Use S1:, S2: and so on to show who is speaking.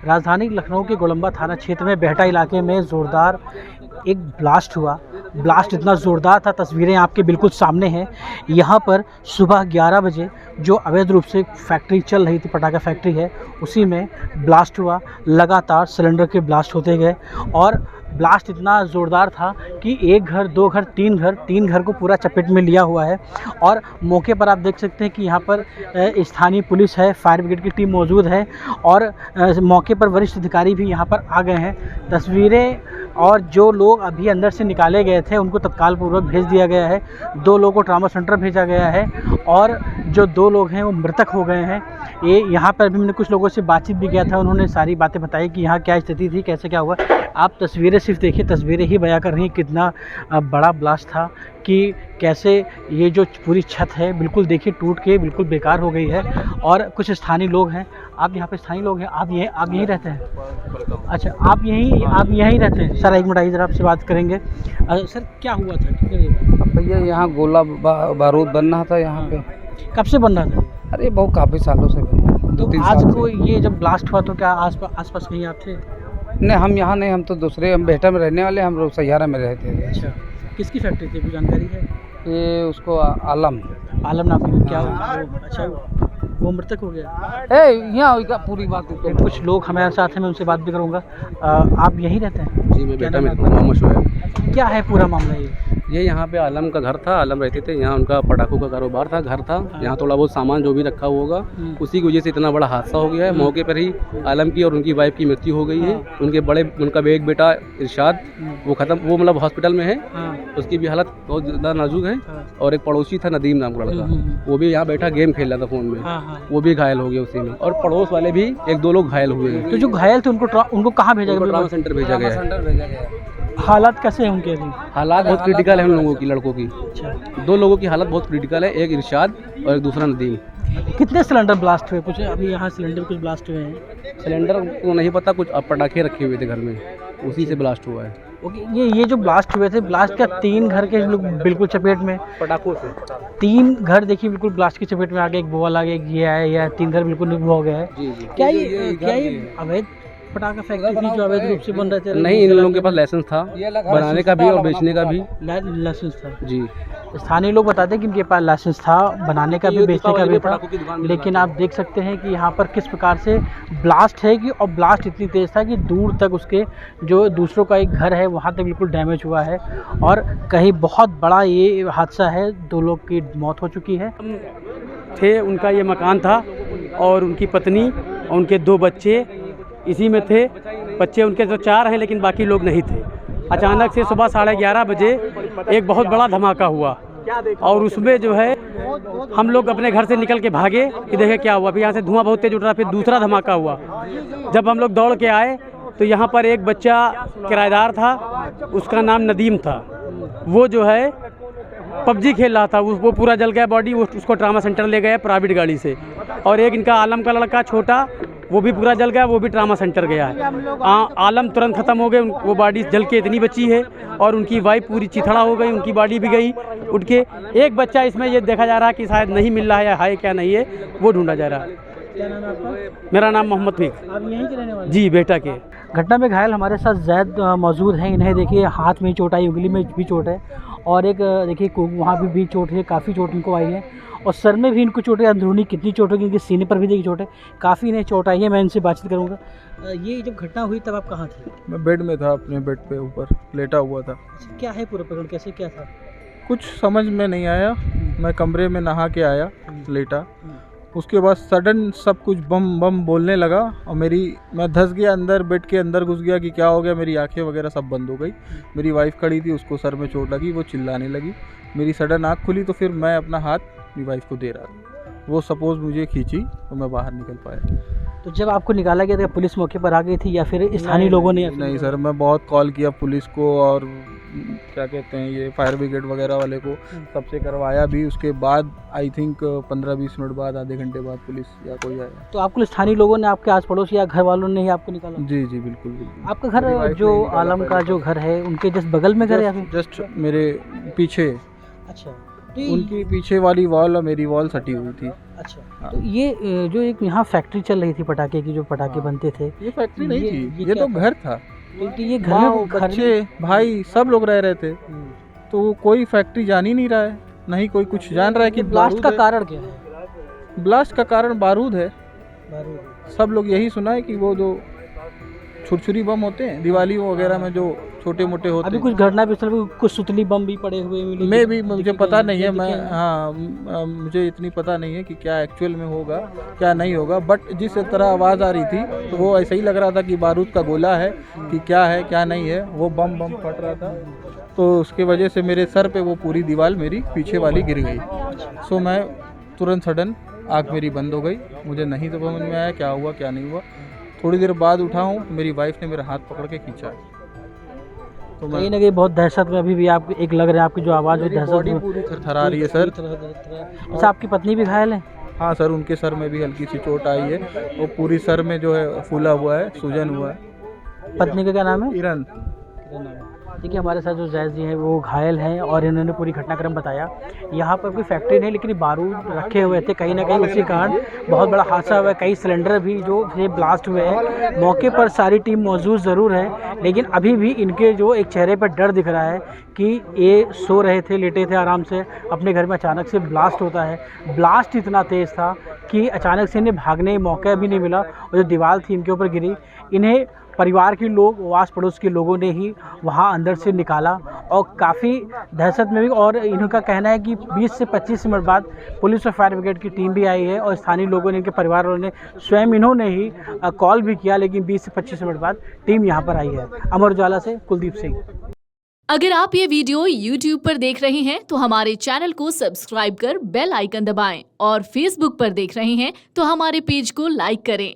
S1: राजधानी लखनऊ के गोलंबा थाना क्षेत्र में बेहटा इलाके में ज़ोरदार एक ब्लास्ट हुआ। ब्लास्ट इतना ज़ोरदार था, तस्वीरें आपके बिल्कुल सामने हैं। यहाँ पर सुबह 11 बजे जो अवैध रूप से फैक्ट्री चल रही थी, पटाखा फैक्ट्री है, उसी में ब्लास्ट हुआ। लगातार सिलेंडर के ब्लास्ट होते गए और ब्लास्ट इतना ज़ोरदार था कि एक घर, दो घर, तीन घर को पूरा चपेट में लिया हुआ है। और मौके पर आप देख सकते हैं कि यहाँ पर स्थानीय पुलिस है, फायर ब्रिगेड की टीम मौजूद है और मौके पर वरिष्ठ अधिकारी भी यहाँ पर आ गए हैं। तस्वीरें और जो लोग अभी अंदर से निकाले गए थे उनको तत्काल पूर्वक भेज दिया गया है। 2 लोगों को ट्रॉमा सेंटर भेजा गया है और जो 2 लोग हैं वो मृतक हो गए हैं। ये यहाँ पर भी मैंने कुछ लोगों से बातचीत भी किया था, उन्होंने सारी बातें बताई कि यहाँ क्या स्थिति थी, कैसे क्या हुआ। आप तस्वीरें सिर्फ देखिए, तस्वीरें ही बयां कर रही हैं कितना बड़ा ब्लास्ट था, कि कैसे ये जो पूरी छत है बिल्कुल देखिए टूट के बिल्कुल बेकार हो गई है। और कुछ स्थानीय लोग हैं, आप यहाँ पे स्थानीय लोग हैं, आप यहीं रहते हैं? अच्छा, आप यहीं रहते हैं। सर एक मिनट आइए, ज़रा आपसे बात करेंगे। सर क्या हुआ था?
S2: भैया यहाँ गोला बारूद बन रहा था यहाँ पे।
S1: कब से बन रहा था?
S2: अरे बहुत काफ़ी सालों से बन रहा है।
S1: तो आज को ये जब ब्लास्ट हुआ तो क्या आसपास कहीं आप थे?
S2: नहीं, हम यहाँ नहीं, हम तो दूसरे, हम बेहटा में रहने वाले, हम लोग सैयारा में रहते थे।
S1: अच्छा, किसकी फैक्ट्री थी, कुछ जानकारी है?
S2: ये उसको आलम
S1: नाम की क्या? अच्छा, वो मृतक हो गया।
S2: यहाँ पूरी बात तो
S1: कुछ लोग हमारे साथ हैं, मैं उनसे बात भी करूँगा। आप यहीं रहते हैं?
S3: जी, मैं बेटा में मोहम्मद शोएब।
S1: क्या है पूरा मामला
S3: ये यहाँ पे आलम का घर था, आलम रहते थे यहाँ, उनका पटाखों का कारोबार था, घर था। यहाँ थोड़ा बहुत सामान जो भी रखा हुआ होगा, उसी की वजह से इतना बड़ा हादसा हो गया है। मौके पर ही आलम की और उनकी वाइफ की मृत्यु हो गई है। उनका एक बेटा इरशाद, वो मतलब हॉस्पिटल में है, उसकी भी हालत बहुत ज़्यादा नाजुक है। और एक पड़ोसी था नदीम नाम का लड़का, वो भी यहाँ बैठा गेम खेल रहा था फ़ोन में, वो भी घायल हो गया उसी में। और पड़ोस वाले भी 1-2 लोग घायल हुए हैं।
S1: तो जो घायल थे उनको कहाँ भेजा गया?
S3: ट्रॉमा सेंटर भेजा गया।
S1: हालात कैसे हैं उनके अभी?
S3: हालात बहुत क्रिटिकल है उन लोगों की, लड़कों की। 2 लोगों की हालत बहुत क्रिटिकल है, एक इरशाद और एक दूसरा नदीम।
S1: कितने सिलेंडर ब्लास्ट हुए? कुछ अभी यहाँ सिलेंडर कुछ ब्लास्ट हुए हैं?
S3: सिलेंडर को नहीं पता, कुछ पटाखे रखे हुए थे घर में, उसी से ब्लास्ट हुआ है।
S1: ओके, ये जो ब्लास्ट हुए थे, ब्लास्ट का 3 घर के लोग बिल्कुल चपेट में,
S3: पटाखों से
S1: 3 घर देखिए बिल्कुल ब्लास्ट की चपेट में आ गए। एक बोल आ गया, एक ये आया, या 3 घर बिल्कुल हो गए हैं।
S3: जी।
S1: क्या ये अवैध पटाखा फैक्ट्री थी जो अवैध रूप से बन रहे थे?
S3: नहीं, इन लोगों के पास लाइसेंस था, बनाने का भी और बेचने का भी
S1: लाइसेंस था।
S3: जी,
S1: स्थानीय लोग बताते हैं कि इनके पास लाइसेंस था, बनाने का भी, बेचने का भी था। लेकिन आप देख सकते हैं कि यहाँ पर किस प्रकार से ब्लास्ट है, कि और ब्लास्ट इतनी तेज़ था कि दूर तक उसके जो दूसरों का एक घर है वहाँ तक बिल्कुल डैमेज हुआ है। और कहीं बहुत बड़ा ये हादसा है, 2 लोग की मौत हो चुकी है।
S4: थे, उनका ये मकान था और उनकी पत्नी और उनके 2 बच्चे इसी में थे। बच्चे उनके तो 4 हैं, लेकिन बाकी लोग नहीं थे। अचानक से सुबह 11:30 बजे एक बहुत बड़ा धमाका हुआ और उसमें जो है हम लोग अपने घर से निकल के भागे कि देखे क्या हुआ। फिर यहाँ से धुआं बहुत तेज उठ रहा, फिर दूसरा धमाका हुआ। जब हम लोग दौड़ के आए तो यहाँ पर एक बच्चा किराएदार था, उसका नाम नदीम था। वो जो है पबजी खेल रहा था, वो पूरा जल गया बॉडी, उसको ट्रामा सेंटर ले गए प्राइवेट गाड़ी से। और एक इनका आलम का लड़का छोटा, वो भी पूरा जल गया, वो भी ट्रामा सेंटर गया है। आलम तुरंत ख़त्म हो गए, वो बॉडी जल के इतनी बची है। और उनकी वाइफ पूरी चिथड़ा हो गई, उनकी बॉडी भी गई उठ के। एक बच्चा इसमें ये देखा जा रहा है कि शायद नहीं मिल रहा है क्या नहीं है, वो ढूंढा जा रहा है।
S1: क्या नाम है आपका?
S4: मेरा नाम मोहम्मद फीक।
S1: आप यहीं के रहने वाले?
S4: जी, बेटा के।
S1: घटना में घायल हमारे साथ जैद मौजूद हैं। इन्हें देखिए हाथ में चोट आई, उंगली में भी चोट है, और एक देखिए वहाँ भी चोट है, काफ़ी चोट इनको आई है। और सर में भी इनको चोट है, अंदरूनी कितनी चोट होगी, इनके सीने पर भी देखिए चोट है, काफ़ी इन्हें चोट आई है। मैं इनसे बातचीत करूँगा। ये जब घटना हुई तब आप कहाँ थे?
S5: मैं बेड में था, अपने बेड पे ऊपर लेटा हुआ था।
S1: क्या है पूरा प्रकरण, कैसे क्या था?
S5: कुछ समझ में नहीं आया। मैं कमरे में नहा के आया, लेटा, उसके बाद सडन सब कुछ बम बम बोलने लगा और मैं धंस गया अंदर, बेड के अंदर घुस गया कि क्या हो गया। मेरी आंखें वगैरह सब बंद हो गई। मेरी वाइफ खड़ी थी, उसको सर में चोट लगी, वो चिल्लाने लगी। मेरी सडन आँख खुली तो फिर मैं अपना हाथ मेरी वाइफ को दे रहा था, वो सपोज़ मुझे खींची तो मैं बाहर निकल पाया।
S1: तो जब आपको निकाला गया था पुलिस मौके पर आ गई थी या फिर स्थानीय लोगों ने?
S5: नहीं सर, मैं बहुत कॉल किया पुलिस को और क्या कहते हैं ये फायर ब्रिगेड वगैरह वाले को, सबसे करवाया भी। उसके बाद आई थिंक 15-20 मिनट बाद, आधे घंटे बाद पुलिस या कोई आया।
S1: तो आपको स्थानीय लोगों ने, आपके आस पड़ोस या घर वालों ने ही आपको निकाला?
S5: जी जी बिल्कुल बिल्कुल।
S1: आपका घर जो आलम का जो घर है उनके जस्ट बगल में घर है या फिर?
S5: जस्ट मेरे पीछे।
S1: अच्छा,
S5: उनकी पीछे वाली वॉल और मेरी वॉल सटी हुई थी।
S1: अच्छा, तो ये जो एक यहाँ फैक्ट्री चल रही थी पटाखे की, जो पटाखे
S5: हाँ।
S1: बनते थे,
S5: ये फैक्ट्री नहीं
S1: ये-
S5: थी,
S1: ये
S5: ये
S1: क्या
S5: तो
S1: था?
S5: घर था।
S1: तो ये घर
S5: माँ,
S1: में
S5: बच्चे, भाई सब लोग रह रहे थे।
S1: हम्म।
S5: तो कोई फैक्ट्री जान ही नहीं रहा है, नहीं कोई कुछ जान रहा है कि
S1: ब्लास्ट का
S5: बारूद
S1: कारण क्या है?
S5: है। ब्लास्ट का कारण बारूद है।
S1: बारूद।
S5: सब लोग यही सुना है कि वो जो छुरछुरी बम होते हैं दिवाली वगैरह में, जो छोटे मोटे होते
S1: अभी
S5: हैं।
S1: कुछ घटना भी चल, कुछ सुतली बम भी पड़े हुए मिले,
S5: मैं भी, मुझे
S1: दिखे
S5: पता
S1: हैं,
S5: नहीं है,
S1: दिखे
S5: मैं
S1: हैं।
S5: हाँ मुझे इतनी पता नहीं है कि क्या एक्चुअल में होगा क्या नहीं होगा, बट जिस तरह आवाज़ आ रही थी तो वो ऐसा ही लग रहा था कि बारूद का गोला है कि क्या है क्या नहीं है, वो बम बम फट रहा था। तो उसके वजह से मेरे सर पे वो पूरी दीवार मेरी पीछे वाली गिर गई। सो मैं तुरंत सडन आँख मेरी बंद हो गई, मुझे नहीं तो समझ में आया क्या हुआ क्या नहीं हुआ। थोड़ी देर बाद उठा हूँ, मेरी वाइफ ने मेरा हाथ पकड़ के खींचा। तो
S1: कहीं ना कहीं बहुत दहशत में अभी भी आप एक लग रहा है, आपकी जो आवाज़ है
S5: मेरी
S1: दहशत
S5: बॉडी
S1: में
S5: पूरी थरथरा रही है सर।
S1: अच्छा, आपकी पत्नी भी घायल है?
S5: हाँ सर, उनके सर में भी हल्की सी चोट आई है, वो पूरी सर में जो है फूला हुआ है, सूजन हुआ है।
S1: पत्नी का क्या नाम है?
S5: किरण।
S1: देखिए, हमारे साथ जो जैज जी हैं वो घायल हैं और इन्होंने पूरी घटनाक्रम बताया। यहाँ पर कोई फैक्ट्री नहीं, लेकिन बारूद रखे हुए थे, कहीं ना कहीं उसी कारण बहुत बड़ा हादसा हुआ है। कई सिलेंडर भी जो ये ब्लास्ट हुए हैं, मौके पर सारी टीम मौजूद ज़रूर है, लेकिन अभी भी इनके जो एक चेहरे पर डर दिख रहा है कि ये सो रहे थे, लेटे थे आराम से अपने घर में, अचानक से ब्लास्ट होता है। ब्लास्ट इतना तेज़ था कि अचानक से इन्हें भागने का मौका भी नहीं मिला, और जो दीवार थी इनके ऊपर गिरी, इन्हें परिवार के लोग, आस पड़ोस के लोगों ने ही वहाँ अंदर से निकाला, और काफ़ी दहशत में भी। और इनका कहना है कि 20 से 25 मिनट बाद पुलिस और फायर ब्रिगेड की टीम भी आई है, और स्थानीय लोगों ने, इनके परिवार वालों ने स्वयं इन्होंने ही कॉल भी किया, लेकिन 20 से 25 मिनट बाद टीम यहाँ पर आई है। अमर उजाला से कुलदीप सिंह।
S6: अगर आप ये वीडियो YouTube पर देख रहे हैं तो हमारे चैनल को सब्सक्राइब कर बेल आइकन दबाएं, और Facebook पर देख रहे हैं तो हमारे पेज को लाइक करें।